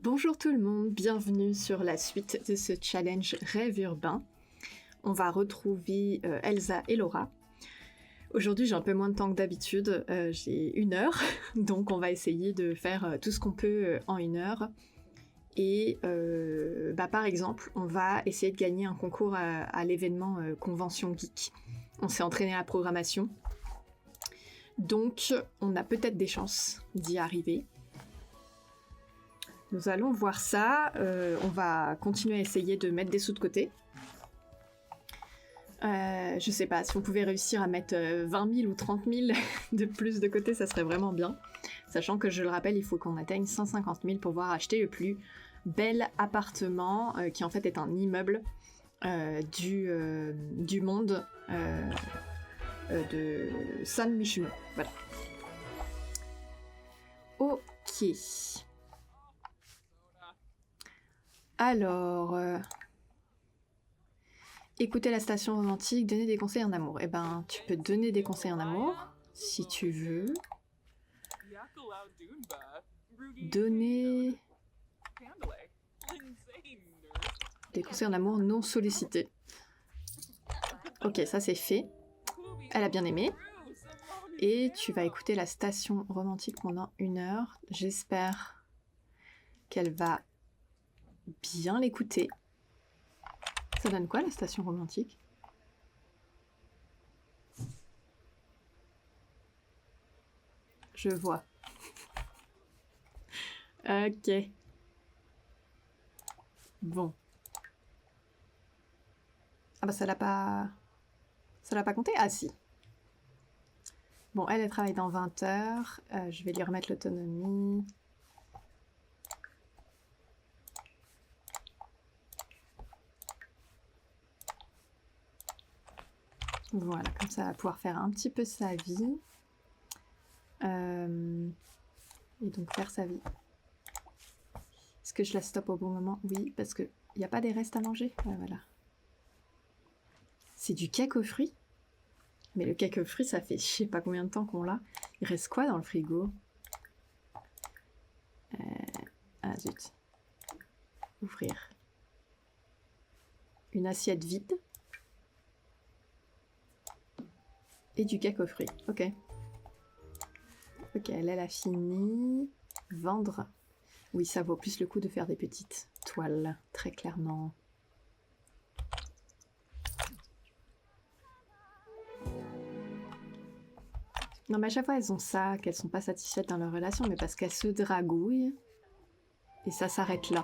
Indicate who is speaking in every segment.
Speaker 1: Bonjour tout le monde, bienvenue sur la suite de ce challenge Rêve urbain. On va retrouver Elsa et Laura. Aujourd'hui j'ai un peu moins de temps que d'habitude, j'ai 1 heure, donc on va essayer de faire tout ce qu'on peut en 1 heure. Et par exemple, on va essayer de gagner un concours à l'événement Convention Geek. On s'est entraîné à la programmation, donc on a peut-être des chances d'y arriver. Nous allons voir ça, on va continuer à essayer de mettre des sous de côté. Je sais pas, si on pouvait réussir à mettre 20 000 ou 30 000 de plus de côté, ça serait vraiment bien. Sachant que, je le rappelle, il faut qu'on atteigne 150 000 pour pouvoir acheter le plus bel appartement, qui en fait est un immeuble du monde de San Michimo. Voilà. Ok. Alors, écouter la station romantique, donner des conseils en amour. Eh ben, tu peux donner des conseils en amour, si tu veux. Donner des conseils en amour non sollicités. Ok, ça c'est fait. Elle a bien aimé. Et tu vas écouter la station romantique pendant 1 heure. J'espère qu'elle va bien l'écouter. Ça donne quoi la station romantique? Je vois. Ok. Bon. Ah bah ça l'a pas... Ça l'a pas compté? Ah si. Bon, elle travaille dans 20 heures. Je vais lui remettre l'autonomie. Voilà, comme ça elle va pouvoir faire un petit peu sa vie. Et donc faire sa vie. Est-ce que je la stoppe au bon moment? Oui, parce qu'il n'y a pas des restes à manger. Ouais, voilà. C'est du cake aux fruits? Mais le cake aux fruits, ça fait je sais pas combien de temps qu'on l'a. Il reste quoi dans le frigo? Ah zut. Ouvrir. Une assiette vide. Et du cake aux fruits. Ok. Ok, elle a fini. Vendre. Oui, ça vaut plus le coup de faire des petites toiles, très clairement. Non, mais à chaque fois, elles ont ça, qu'elles sont pas satisfaites dans leur relation, mais parce qu'elles se dragouillent. Et ça s'arrête là.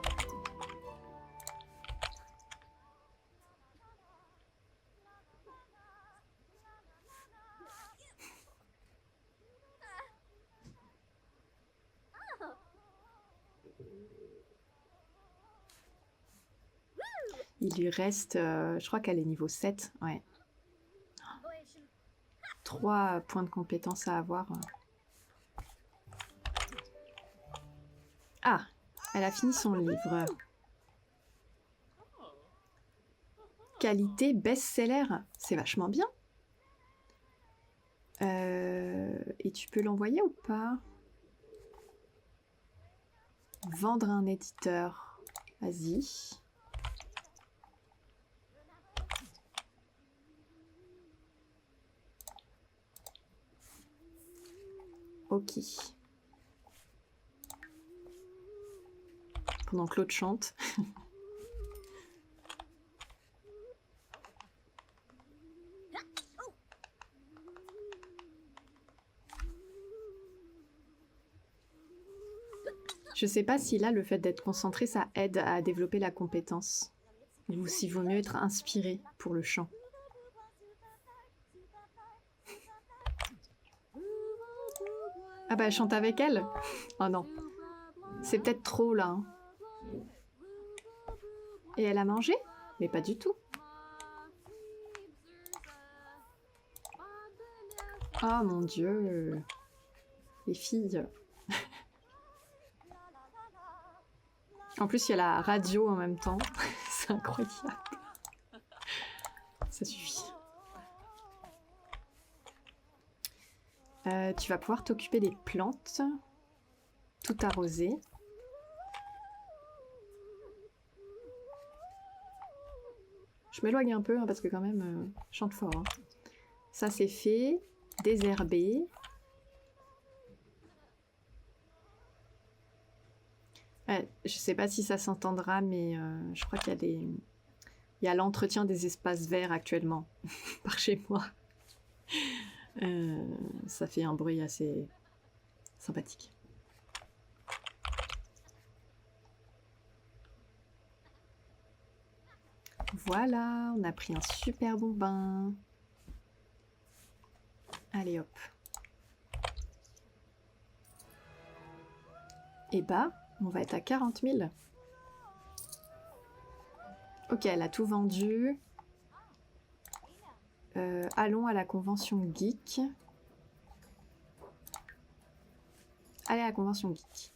Speaker 1: Il lui reste... je crois qu'elle est niveau 7. Ouais. 3 points de compétence à avoir. Ah, elle a fini son livre. Qualité best-seller. C'est vachement bien. Et tu peux l'envoyer ou pas? Vendre un éditeur. Vas-y. Ok. Pendant que l'autre chante. Je sais pas si là, le fait d'être concentré, ça aide à développer la compétence. Ou s'il vaut mieux être inspiré pour le chant. Ah bah, elle chante avec elle? Oh non. C'est peut-être trop, là. Hein. Et elle a mangé? Mais pas du tout. Oh mon Dieu. Les filles. En plus, il y a la radio en même temps. C'est incroyable. Ça suffit. Tu vas pouvoir t'occuper des plantes. Tout arroser. Je m'éloigne un peu hein, parce que quand même, je chante fort. Hein. Ça c'est fait. Désherber. Je sais pas si ça s'entendra, mais je crois qu'il y a des... Il y a l'entretien des espaces verts actuellement par chez moi. Ça fait un bruit assez sympathique. Voilà, on a pris un super bon bain. Allez hop. Et bah, on va être à 40 000. Ok, elle a tout vendu. Allons à la convention geek. Allez à la convention geek.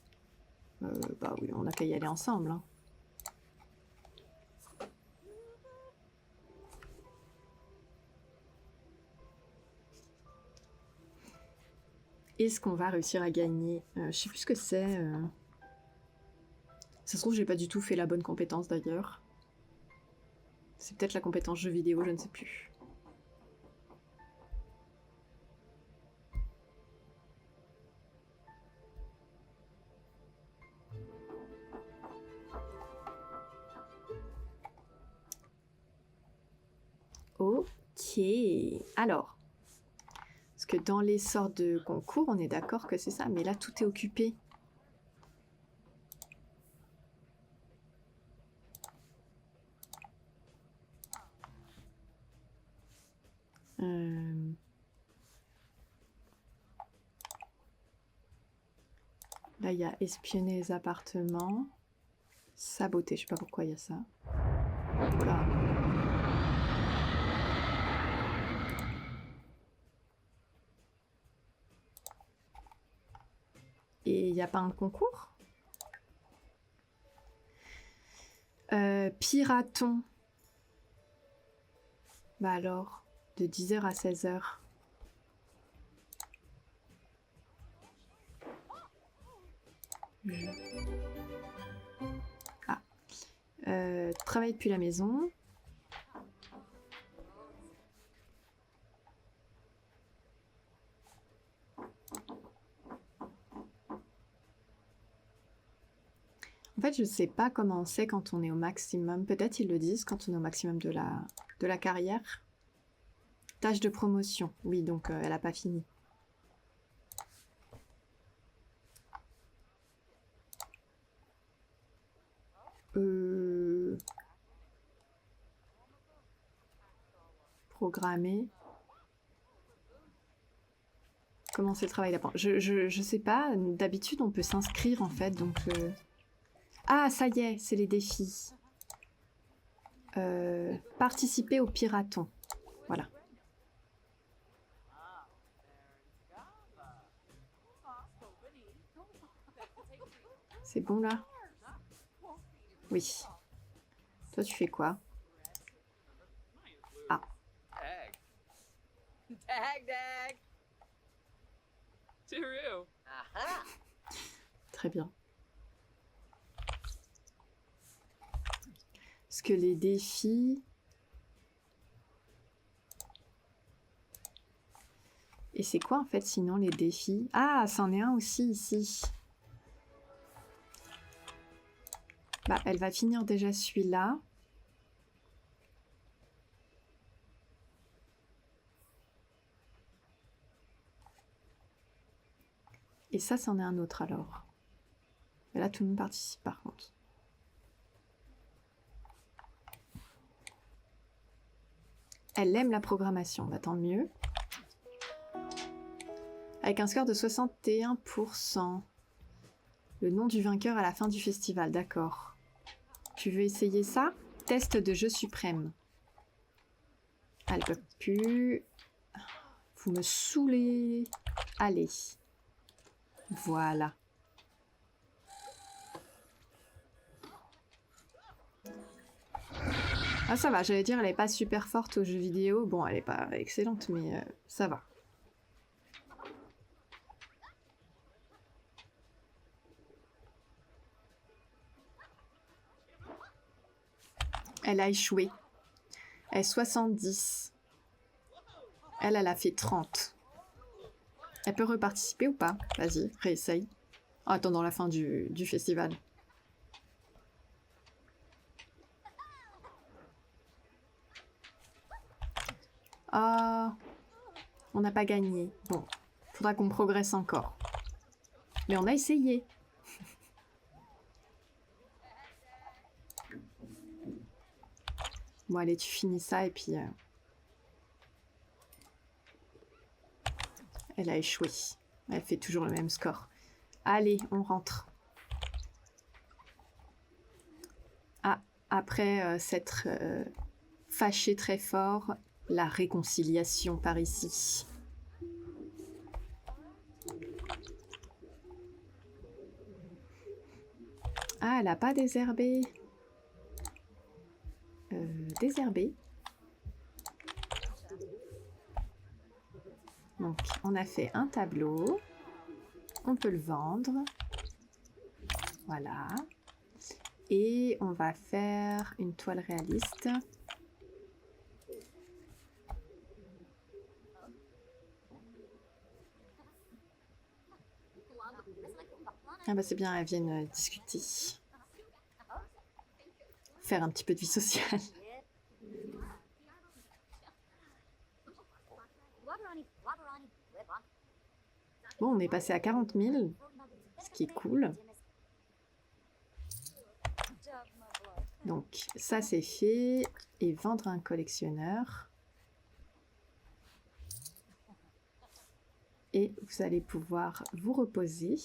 Speaker 1: Bah oui, on n'a qu'à y aller ensemble. Hein. Est-ce qu'on va réussir à gagner je sais plus ce que c'est. Ça se trouve, j'ai pas du tout fait la bonne compétence d'ailleurs. C'est peut-être la compétence jeu vidéo, je ne sais plus. Ok. Alors. Parce que dans les sortes de concours, on est d'accord que c'est ça. Mais là, tout est occupé. Là, il y a espionner les appartements. Saboter, je sais pas pourquoi il y a ça. Voilà. Et il n'y a pas un concours Piraton. Bah alors, de 10h à 16h. Ah. Travail depuis la maison. En fait, je sais pas comment on sait quand on est au maximum. Peut-être ils le disent quand on est au maximum de la carrière. Tâche de promotion. Oui, donc elle a pas fini. Programmer. Commencer le travail d'apprend. Je sais pas. D'habitude, on peut s'inscrire en fait. Donc. Ah, ça y est, c'est les défis. Participer au piraton. Voilà. C'est bon là? Oui. Toi, tu fais quoi? Ah. Très bien. Parce que les défis... Et c'est quoi en fait sinon les défis? Ah, c'en est un aussi ici. Bah, elle va finir déjà celui-là. Et ça, c'en est un autre alors. Et là, tout le monde participe par contre. Elle aime la programmation, bah tant mieux. Avec un score de 61%. Le nom du vainqueur à la fin du festival, d'accord. Tu veux essayer ça? Test de jeu suprême. Elle peut plus. Vous me saoulez. Allez. Voilà. Ah ça va, j'allais dire elle est pas super forte aux jeux vidéo. Bon, elle est pas excellente, mais ça va. Elle a échoué. Elle est 70. Elle a fait 30. Elle peut reparticiper ou pas? Vas-y, réessaye. En attendant la fin du festival. Ah, on n'a pas gagné. Bon, faudra qu'on progresse encore. Mais on a essayé. Bon, allez, tu finis ça et puis... Elle a échoué. Elle fait toujours le même score. Allez, on rentre. Ah, après s'être fâché très fort, la réconciliation par ici. Ah, elle n'a pas désherbé. Désherbé. Donc, on a fait un tableau. On peut le vendre. Voilà. Et on va faire une toile réaliste. Ah bah c'est bien, elles viennent discuter. Faire un petit peu de vie sociale. Bon, on est passé à 40 000, ce qui est cool. Donc, ça c'est fait. Et vendre à un collectionneur. Et vous allez pouvoir vous reposer.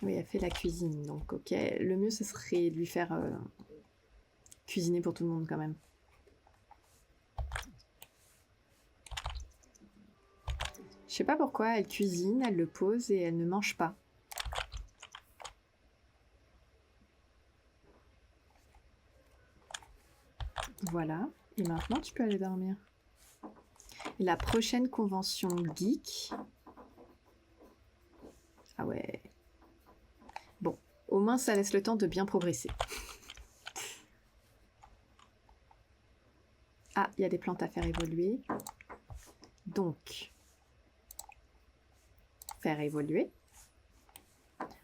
Speaker 1: Oui, elle fait la cuisine, donc ok. Le mieux, ce serait de lui faire cuisiner pour tout le monde quand même. Je sais pas pourquoi, elle cuisine, elle le pose et elle ne mange pas. Voilà. Et maintenant, tu peux aller dormir. Et la prochaine convention geek... Ah ouais. Bon, au moins, ça laisse le temps de bien progresser. Ah, il y a des plantes à faire évoluer. Donc, faire évoluer.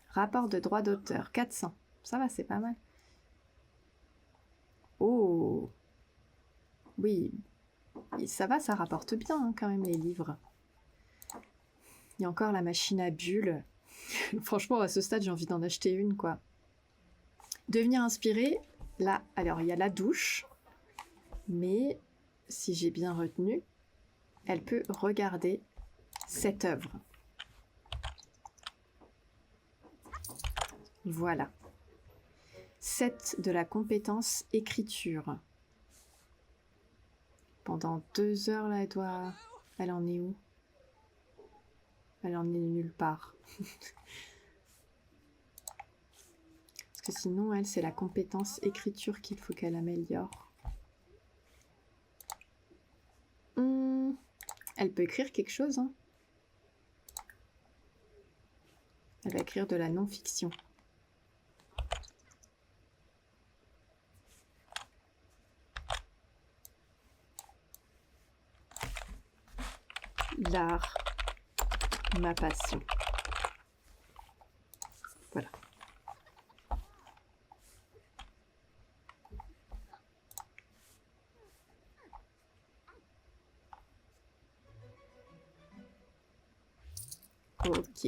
Speaker 1: Rapport de droit d'auteur, 400. Ça va, c'est pas mal. Oh! Oui, ça va, ça rapporte bien hein, quand même les livres. Il y a encore la machine à bulles. Franchement, à ce stade, j'ai envie d'en acheter une, quoi. Devenir inspiré, là, alors il y a la douche, mais si j'ai bien retenu, elle peut regarder cette œuvre. Voilà. 7 de la compétence écriture. Pendant 2 heures, là, elle en est où? Elle en est nulle part. Parce que sinon, elle, c'est la compétence écriture qu'il faut qu'elle améliore. Elle peut écrire quelque chose, hein. Elle va écrire de la non-fiction. L'art, ma passion. Voilà. Ok.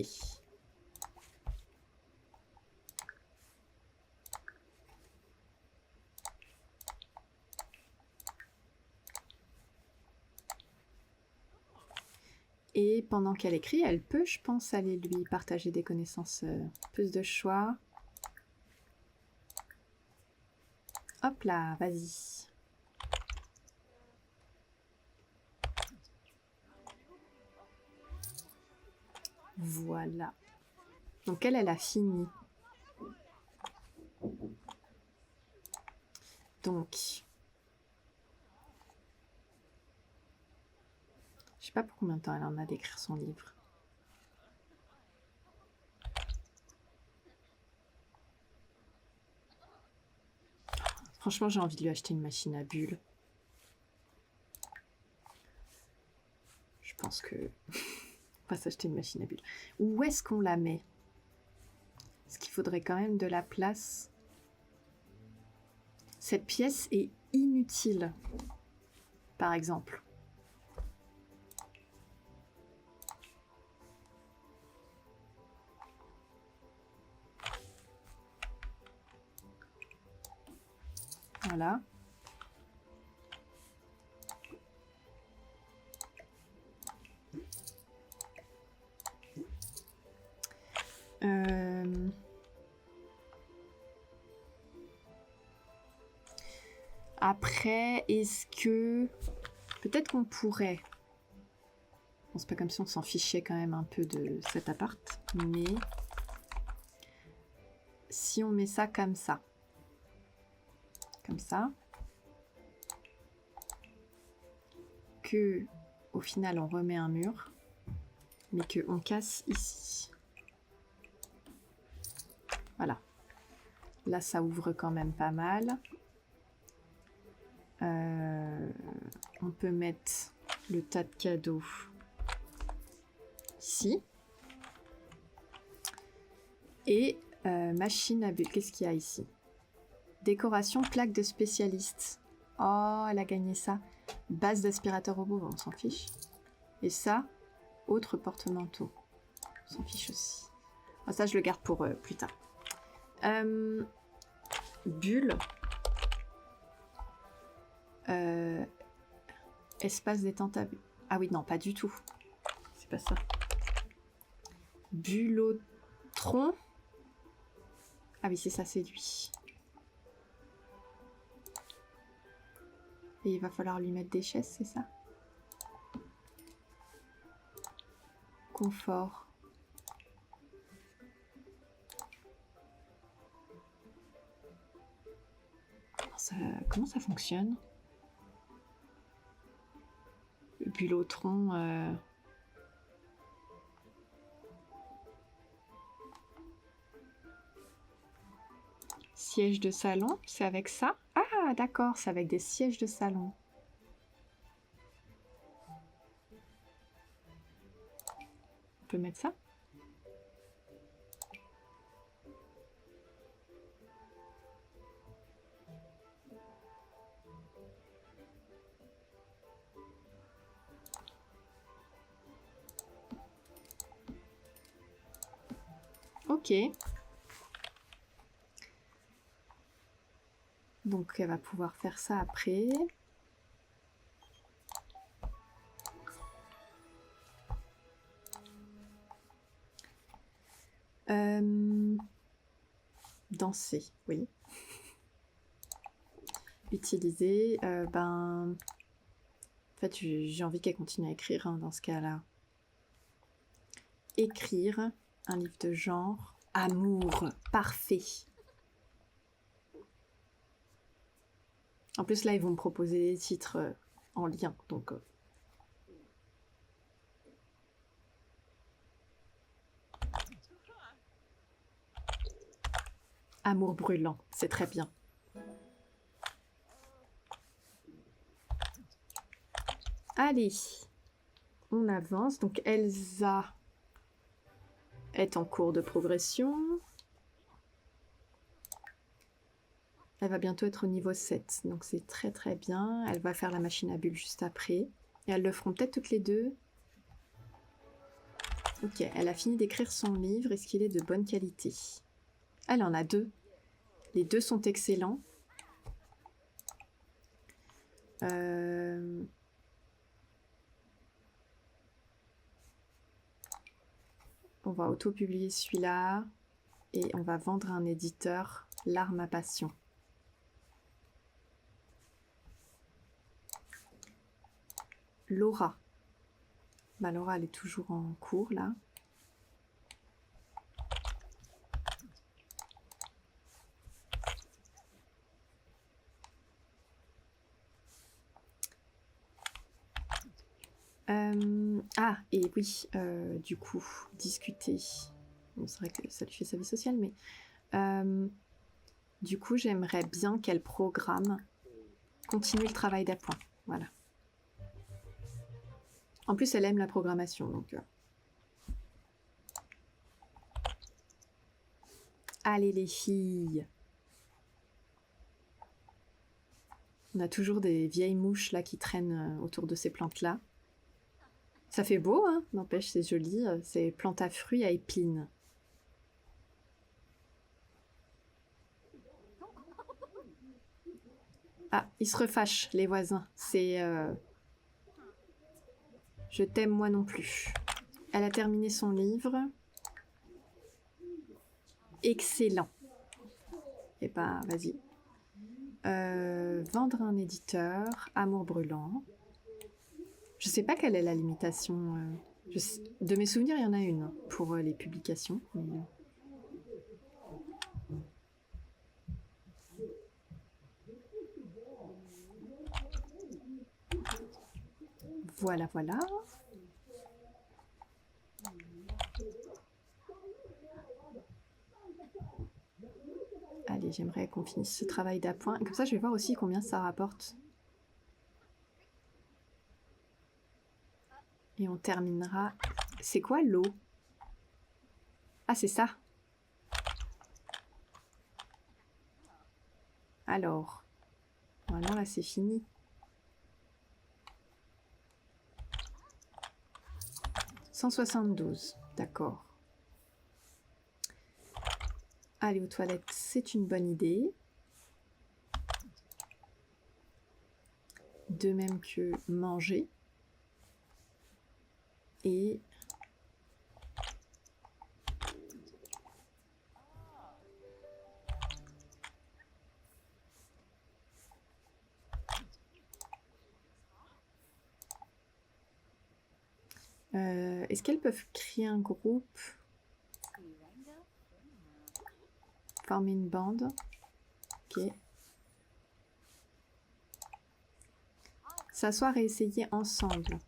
Speaker 1: Et pendant qu'elle écrit, elle peut, je pense, aller lui partager des connaissances, plus de choix. Hop là, vas-y. Voilà. Donc elle a fini. Donc, je sais pas pour combien de temps elle en a d'écrire son livre. Franchement, j'ai envie de lui acheter une machine à bulles. Je pense que... on va s'acheter une machine à bulles. Où est-ce qu'on la met? Est-ce qu'il faudrait quand même de la place? Cette pièce est inutile, par exemple. Voilà. Après, est-ce que... peut-être qu'on pourrait... Bon, c'est pas comme si on s'en fichait quand même un peu de cet appart, mais... si on met ça, comme ça, que au final on remet un mur, mais que on casse ici. Voilà. Là, ça ouvre quand même pas mal. On peut mettre le tas de cadeaux ici. Et machine à bulles. Qu'est-ce qu'il y a ici? Décoration, plaque de spécialiste. Oh, elle a gagné ça. Base d'aspirateur robot, on s'en fiche. Et ça, autre porte-manteau. On s'en fiche aussi. Oh, ça, je le garde pour plus tard. Bulle. Espace détente à... ah oui, non, pas du tout. C'est pas ça. Bullotron. Ah oui, c'est ça, c'est lui. Et il va falloir lui mettre des chaises, c'est ça? Confort. Comment ça fonctionne? Le Bullotron... siège de salon, c'est avec ça? Ah, d'accord, c'est avec des sièges de salon. On peut mettre ça? Ok. Donc elle va pouvoir faire ça après. Danser, oui. Utiliser, en fait j'ai envie qu'elle continue à écrire dans ce cas-là. Écrire un livre de genre. Amour, parfait. En plus là ils vont me proposer des titres en lien, donc... Amour brûlant, c'est très bien. Allez, on avance. Donc Elsa est en cours de progression. Elle va bientôt être au niveau 7, donc c'est très très bien. Elle va faire la machine à bulles juste après. Et elles le feront peut-être toutes les deux. Ok, elle a fini d'écrire son livre. Est-ce qu'il est de bonne qualité? Elle en a 2. Les 2 sont excellents. On va auto-publier celui-là. Et on va vendre à un éditeur L'arme à passion. Laura. Bah, Laura, elle est toujours en cours, là. Ah, et oui, du coup, discuter. Bon, c'est vrai que ça lui fait sa vie sociale, mais... Du coup, j'aimerais bien qu'elle programme, continue le travail d'appoint. Voilà. En plus, elle aime la programmation, donc... Allez les filles! On a toujours des vieilles mouches là qui traînent autour de ces plantes-là. Ça fait beau, hein? N'empêche, c'est joli. C'est plantes à fruits à épines. Ah, ils se refâchent, les voisins. C'est... Je t'aime moi non plus. Elle a terminé son livre. Excellent. Eh ben, vas-y. Vendre un éditeur, amour brûlant. Je sais pas quelle est la limitation. De mes souvenirs, il y en a une pour les publications. Mais... Voilà, voilà. Allez, j'aimerais qu'on finisse ce travail d'appoint. Comme ça, je vais voir aussi combien ça rapporte. Et on terminera... C'est quoi l'eau? Ah, c'est ça. Alors. Normalement, là, c'est fini. « 172. D'accord. Aller aux toilettes, c'est une bonne idée. De même que manger. Et... est-ce qu'elles peuvent créer un groupe? Former une bande? Ok. S'asseoir et essayer ensemble.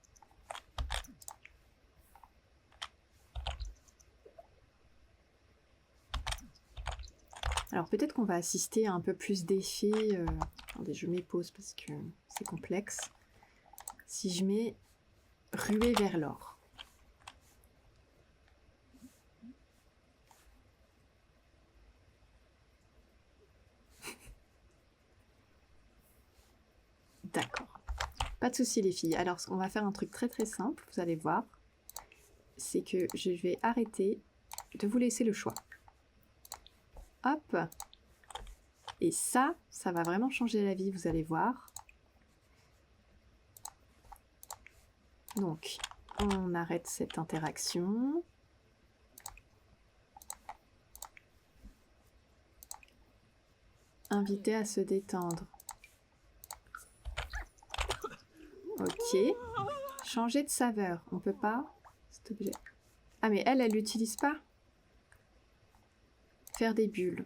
Speaker 1: Alors peut-être qu'on va assister à un peu plus d'effets. Attendez, je mets pause parce que c'est complexe. Si je mets ruer vers l'or. D'accord. Pas de souci les filles. Alors on va faire un truc très très simple, vous allez voir. C'est que je vais arrêter de vous laisser le choix. Hop. Et ça va vraiment changer la vie, vous allez voir. Donc, on arrête cette interaction. Inviter à se détendre. Ok. Changer de saveur. On peut pas? C'est obligé. Ah mais elle l'utilise pas? Faire des bulles.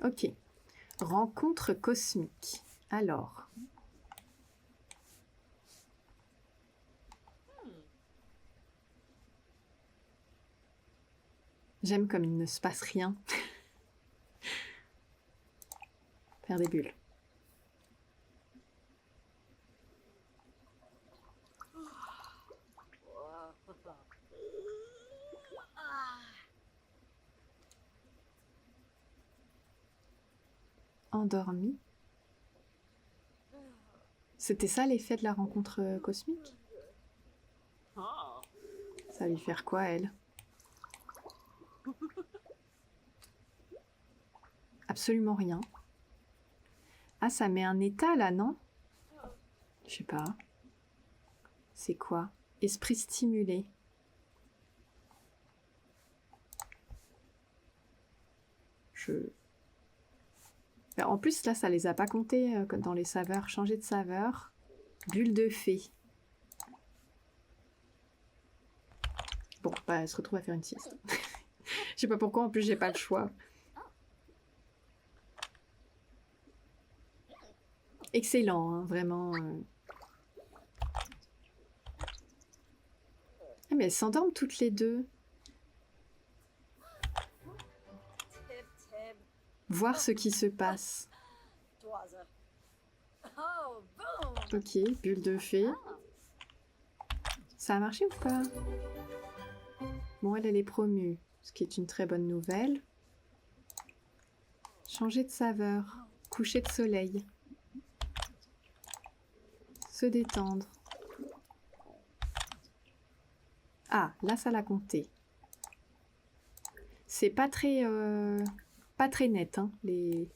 Speaker 1: Ok. Rencontre cosmique. Alors. J'aime comme il ne se passe rien. Faire des bulles. Endormi. C'était ça l'effet de la rencontre cosmique? Ça va lui faire quoi, elle? Absolument rien. Ah, ça met un état, là, non? Je sais pas. C'est quoi? Esprit stimulé. En plus, là, ça les a pas comptés dans les saveurs. Changer de saveur. Bulle de fée. Bon, bah, elle se retrouve à faire une sieste. Je sais pas pourquoi, en plus, j'ai pas le choix. Excellent, hein, vraiment. Mais elles s'endorment toutes les deux. Voir ce qui se passe. Ok, bulle de fée. Ça a marché ou pas? Bon, elle est promue, ce qui est une très bonne nouvelle. Changer de saveur. Coucher de soleil. Se détendre. Ah, là, ça l'a compté. C'est pas très net, hein, les...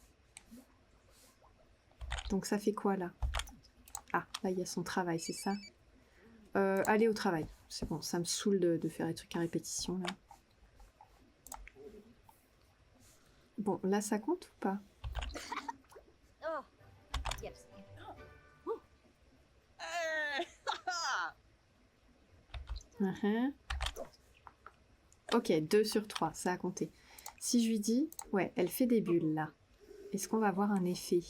Speaker 1: Donc ça fait quoi, là? Ah, là, il y a son travail, c'est ça? Aller au travail. C'est bon, ça me saoule de faire des trucs à répétition, là. Bon, là, ça compte ou pas? Ok, 2 sur 3, ça a compté. Si je lui dis... Ouais, elle fait des bulles, là. Est-ce qu'on va avoir un effet?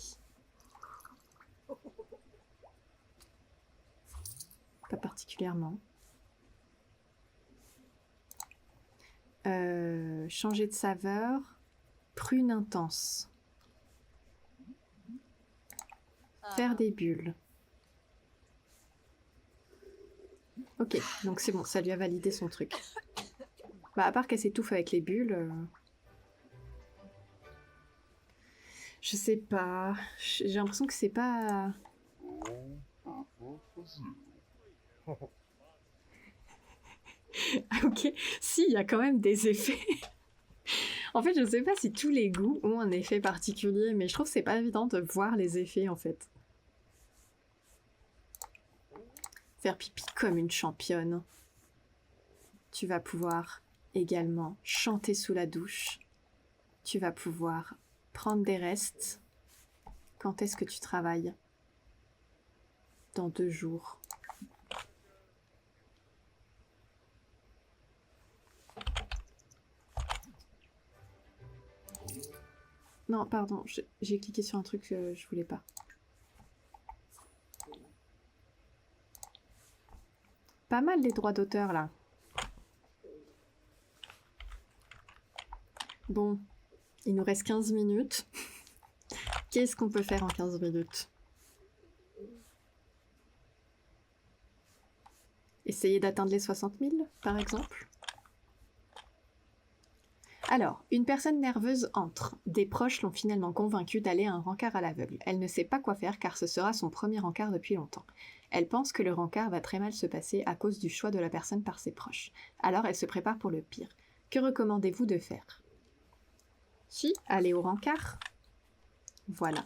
Speaker 1: Pas particulièrement. Changer de saveur. Prune intense. Faire des bulles. Ok, donc c'est bon, ça lui a validé son truc. Bah, à part qu'elle s'étouffe avec les bulles... Je sais pas. J'ai l'impression que c'est pas... Ok, si, il y a quand même des effets. En fait, je sais pas si tous les goûts ont un effet particulier, mais je trouve que c'est pas évident de voir les effets, en fait. Faire pipi comme une championne. Tu vas pouvoir également chanter sous la douche. Tu vas pouvoir prendre des restes. Quand est-ce que tu travailles? Dans 2 jours. Non, pardon, j'ai cliqué sur un truc que je voulais pas. Pas mal les droits d'auteur, là. Bon, il nous reste 15 minutes. Qu'est-ce qu'on peut faire en 15 minutes? Essayer d'atteindre les 60 000, par exemple. Alors, une personne nerveuse entre. Des proches l'ont finalement convaincue d'aller à un rencard à l'aveugle. Elle ne sait pas quoi faire car ce sera son premier rencard depuis longtemps. Elle pense que le rencard va très mal se passer à cause du choix de la personne par ses proches. Alors elle se prépare pour le pire. Que recommandez-vous de faire? Si, aller au rencard. Voilà.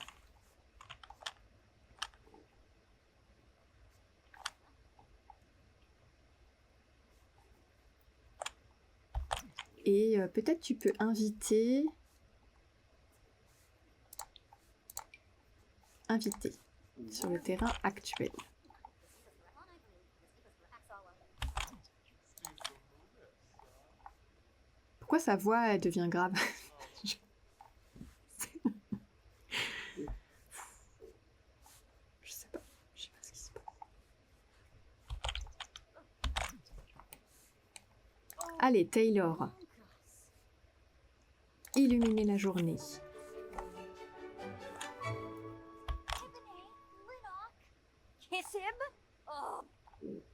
Speaker 1: Et peut-être tu peux inviter sur le terrain actuel. Pourquoi sa voix elle devient grave? Je sais pas ce qui se passe. Allez, Taylor. Illuminer la journée.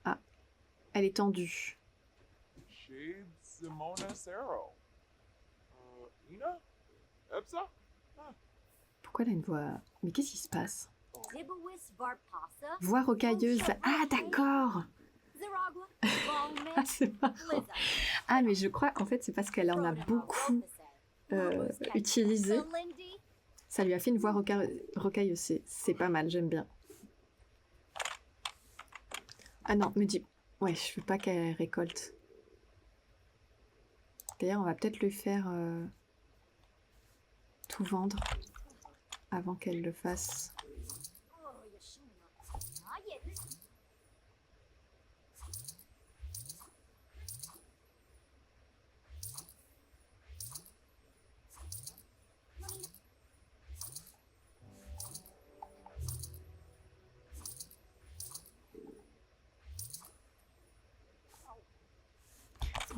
Speaker 1: Ah, elle est tendue. Pourquoi elle a une voix... Mais qu'est-ce qui se passe? Voix rocailleuse. Ah, d'accord. Ah, c'est marrant. Ah, mais je crois qu'en fait, c'est parce qu'elle en a beaucoup utilisé. Ça lui a fait une voix rocailleuse. C'est pas mal, j'aime bien. Ah non, me dis... Ouais, je veux pas qu'elle récolte. D'ailleurs, on va peut-être lui faire tout vendre avant qu'elle le fasse.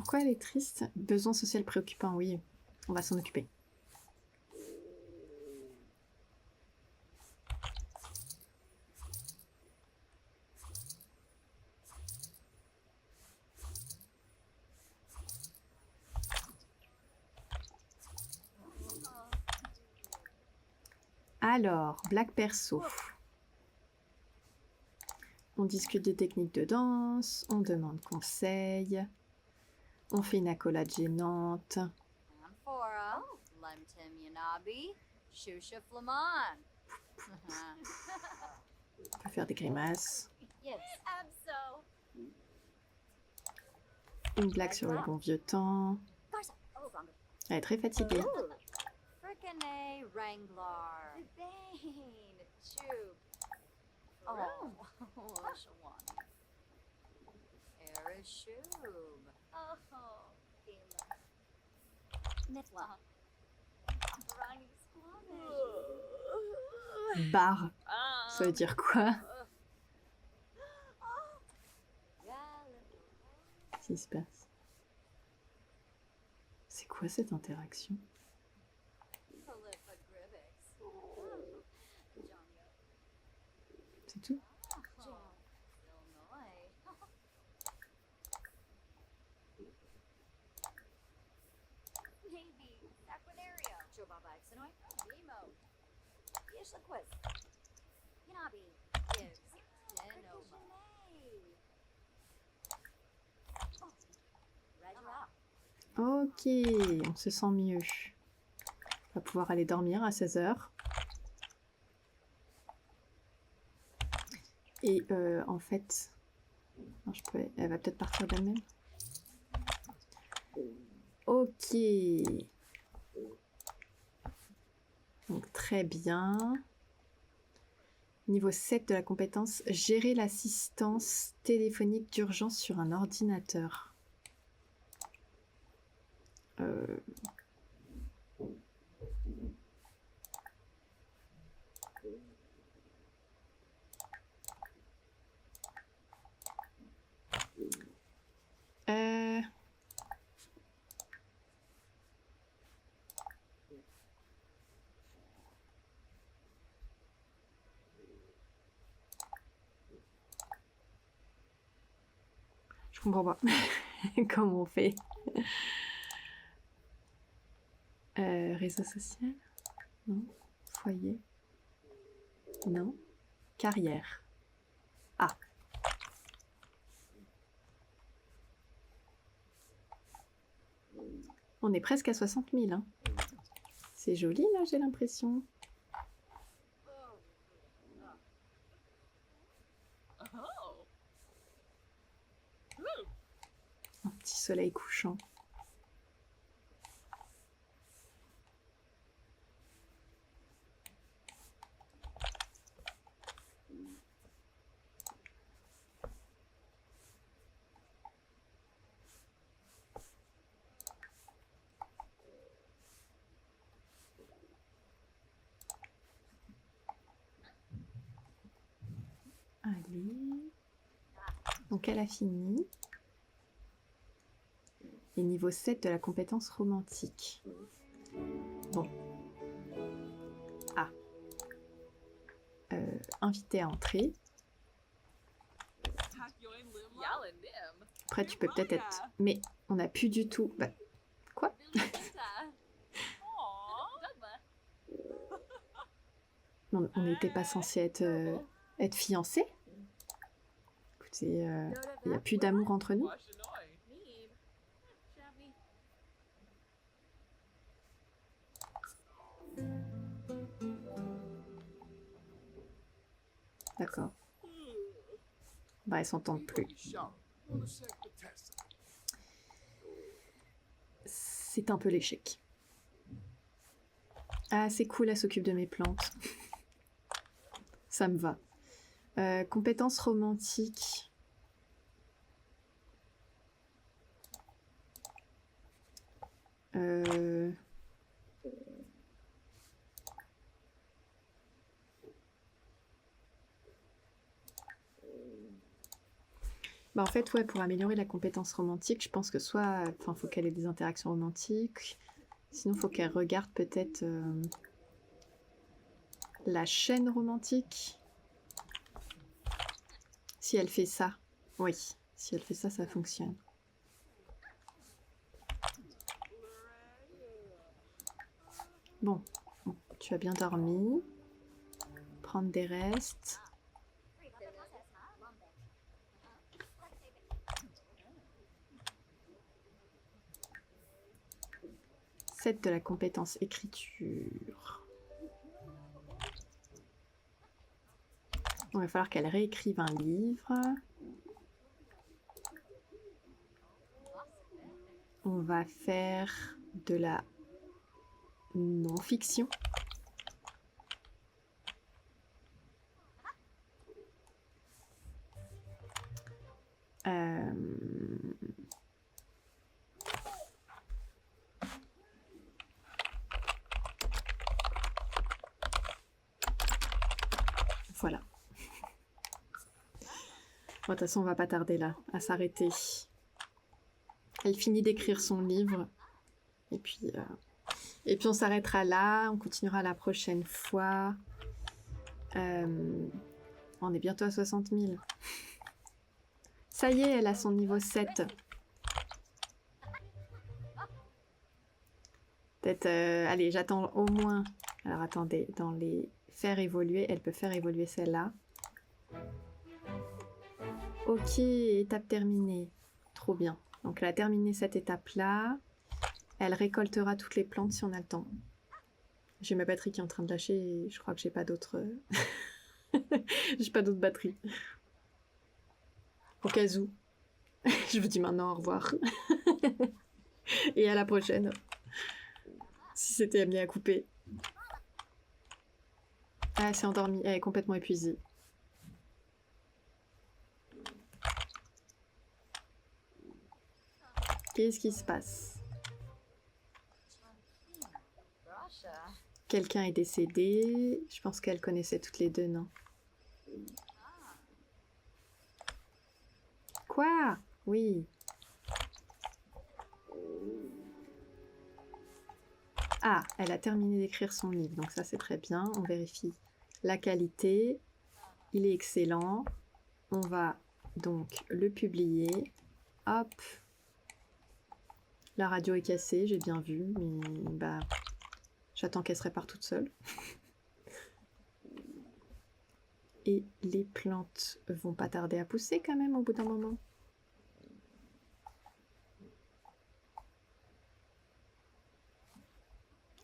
Speaker 1: Pourquoi elle est triste? Besoin social préoccupant, oui. On va s'en occuper. Alors, Black Perso. On discute des techniques de danse, on demande conseil, on fait une accolade gênante.
Speaker 2: Amphora, Lemtim Yanabi, Shusha Flaman.
Speaker 1: On peut faire des grimaces.
Speaker 2: Yes, Abso.
Speaker 1: Une blague sur le bon vieux temps. Elle est très fatiguée.
Speaker 2: Fricane Wranglar. Bane, Chub. Oh, Shawani. Erishub. Oh, Gila. Nifla. Rani Squamish.
Speaker 1: Barre. Ça veut dire quoi? Qu'est-ce qui se passe? C'est quoi cette interaction? C'est tout? Ok, on se sent mieux. On va pouvoir aller dormir à 16h. Et en fait, non, elle va peut-être partir d'elle-même. Ok. Donc très bien. Niveau 7 de la compétence, gérer l'assistance téléphonique d'urgence sur un ordinateur. Je comprends pas comment on fait. Réseau social? Non. Foyer? Non. Carrière? Ah. On est presque à 60 000. Hein. C'est joli là, j'ai l'impression. Un petit soleil couchant. Allez. Donc elle a fini. Et niveau 7 de la compétence romantique. Bon. Ah. Invité à entrer. Après tu peux peut-être être... Mais on n'a plus du tout... Bah, quoi? On n'était pas censé être fiancés? Écoutez, il n'y a plus d'amour entre nous? D'accord. Bah, elles s'entendent plus. C'est un peu l'échec. Ah, c'est cool, elle s'occupe de mes plantes. Ça me va. Compétences romantiques. Bah en fait, ouais, pour améliorer la compétence romantique, je pense que soit... Enfin, faut qu'elle ait des interactions romantiques. Sinon, faut qu'elle regarde peut-être la chaîne romantique. Si elle fait ça. Oui, si elle fait ça, ça fonctionne. Bon, tu as bien dormi. Prendre des restes. 7 de la compétence écriture. Il va falloir qu'elle réécrive un livre. On va faire de la non-fiction. Voilà. Bon, de toute façon, on va pas tarder là à s'arrêter. Elle finit d'écrire son livre. Et puis on s'arrêtera là. On continuera la prochaine fois. On est bientôt à 60 000. Ça y est, elle a son niveau 7. Peut-être... allez, j'attends au moins... Alors attendez, dans les faire évoluer, elle peut faire évoluer celle-là. Ok, étape terminée. Trop bien. Donc elle a terminé cette étape-là. Elle récoltera toutes les plantes si on a le temps. J'ai ma batterie qui est en train de lâcher et je crois que j'ai pas d'autres... j'ai pas d'autres batteries. Au cas où. Je vous dis maintenant au revoir. Et à la prochaine. Si c'était amené à couper. Ah, elle s'est endormie. Elle est complètement épuisée. Qu'est-ce qui se passe? Quelqu'un est décédé. Je pense qu'elle connaissait toutes les deux, non? Quoi? Oui. Ah, elle a terminé d'écrire son livre, donc ça c'est très bien. On vérifie la qualité. Il est excellent. On va donc le publier. Hop. La radio est cassée, j'ai bien vu, mais bah, j'attends qu'elle se répare toute seule. Et les plantes vont pas tarder à pousser quand même au bout d'un moment.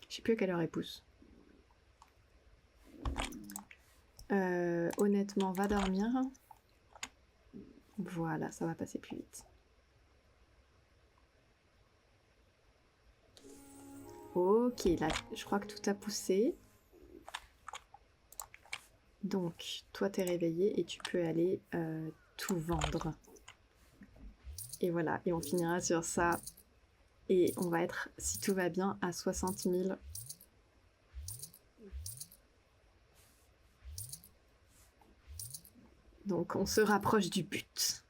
Speaker 1: Je sais plus à quelle heure elle pousse. Honnêtement, va dormir. Voilà, ça va passer plus vite. Ok, là, je crois que tout a poussé. Donc, toi, t'es réveillé et tu peux aller tout vendre. Et voilà, et on finira sur ça. Et on va être, si tout va bien, à 60 000. Donc, on se rapproche du but.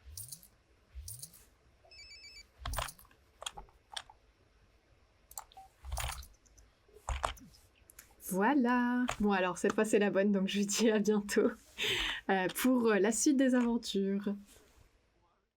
Speaker 1: Voilà. Bon, alors, cette fois, c'est la bonne, donc je vous dis à bientôt pour la suite des aventures.